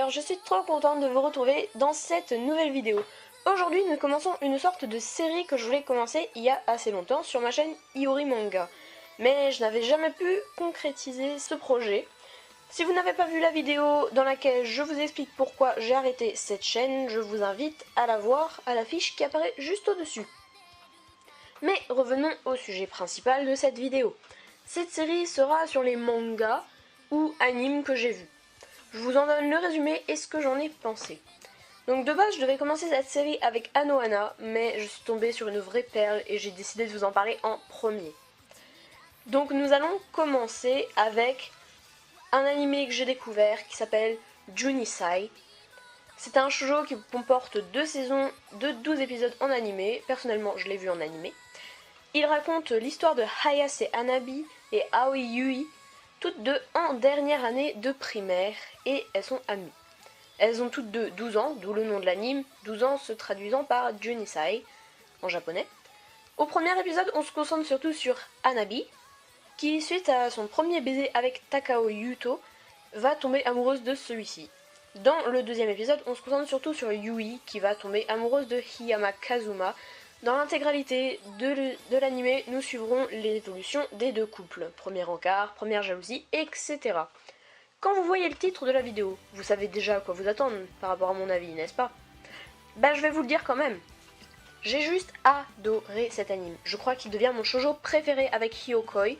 youtubeurs, je suis trop contente de vous retrouver dans cette nouvelle vidéo. Aujourd'hui nous commençons une sorte de série que je voulais commencer il y a assez longtemps sur ma chaîne Iori Manga. Mais je n'avais jamais pu concrétiser ce projet. Si vous n'avez pas vu la vidéo dans laquelle je vous explique pourquoi j'ai arrêté cette chaîne, je vous invite à la voir à l'affiche qui apparaît juste au-dessus. Mais revenons au sujet principal de cette vidéo. Cette série sera sur les mangas ou animes que j'ai vus. Je vous en donne le résumé et ce que j'en ai pensé. Donc de base je devais commencer cette série avec Anohana, mais je suis tombée sur une vraie perle et j'ai décidé de vous en parler en premier. Donc nous allons commencer avec un animé que j'ai découvert qui s'appelle Junisai. C'est un shoujo qui comporte 2 saisons de 12 épisodes en animé. Personnellement je l'ai vu en animé. Il raconte l'histoire de Hayase Hanabi et Aoi Yui, toutes deux en dernière année de primaire, et elles sont amies. Elles ont toutes deux 12 ans, d'où le nom de l'anime, 12 ans se traduisant par Junisai en japonais. Au premier épisode, on se concentre surtout sur Hanabi, qui suite à son premier baiser avec Takao Yuto, va tomber amoureuse de celui-ci. Dans le deuxième épisode, on se concentre surtout sur Yui, qui va tomber amoureuse de Hiyama Kazuma. Dans l'intégralité de l'anime, nous suivrons l'évolution des deux couples. Premier encart, première jalousie, etc. Quand vous voyez le titre de la vidéo, vous savez déjà à quoi vous attendre par rapport à mon avis, n'est-ce pas? Je vais vous le dire quand même. J'ai juste adoré cet anime. Je crois qu'il devient mon shoujo préféré avec Hyokoi.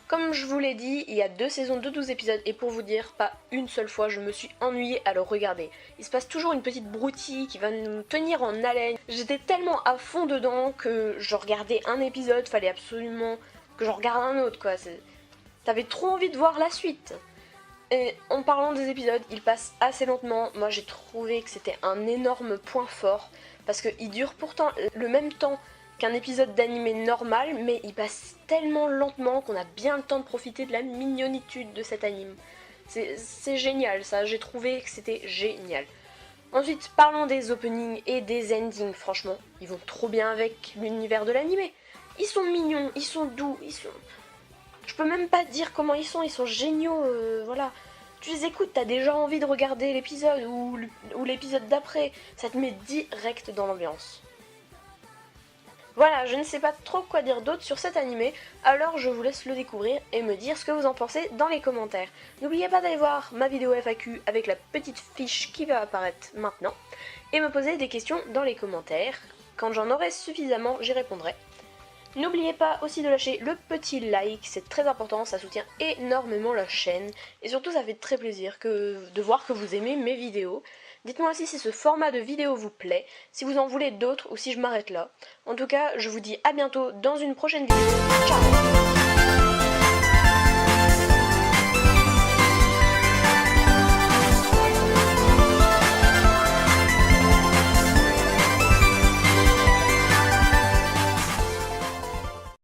Comme je vous l'ai dit, il y a 2 saisons de 12 épisodes et pour vous dire, pas une seule fois je me suis ennuyée à le regarder. Il se passe toujours une petite broutille qui va nous tenir en haleine. J'étais tellement à fond dedans que je regardais un épisode, fallait absolument que j'en regarde un autre quoi. T'avais trop envie de voir la suite. Et en parlant des épisodes, ils passent assez lentement. Moi j'ai trouvé que c'était un énorme point fort parce qu'il dure pourtant le même temps qu'un épisode d'animé normal, mais il passe tellement lentement qu'on a bien le temps de profiter de la mignonitude de cet anime. C'est génial ça, j'ai trouvé que c'était génial. Ensuite, parlons des openings et des endings, franchement, ils vont trop bien avec l'univers de l'animé. Ils sont mignons, ils sont doux, je peux même pas dire comment ils sont géniaux, voilà. Tu les écoutes, t'as déjà envie de regarder l'épisode ou l'épisode d'après, ça te met direct dans l'ambiance. Voilà, je ne sais pas trop quoi dire d'autre sur cet animé, alors je vous laisse le découvrir et me dire ce que vous en pensez dans les commentaires. N'oubliez pas d'aller voir ma vidéo FAQ avec la petite fiche qui va apparaître maintenant, et me poser des questions dans les commentaires. Quand j'en aurai suffisamment, j'y répondrai. N'oubliez pas aussi de lâcher le petit like, c'est très important, ça soutient énormément la chaîne, et surtout ça fait très plaisir de voir que vous aimez mes vidéos. Dites-moi aussi si ce format de vidéo vous plaît, si vous en voulez d'autres ou si je m'arrête là. En tout cas, je vous dis à bientôt dans une prochaine vidéo. Ciao!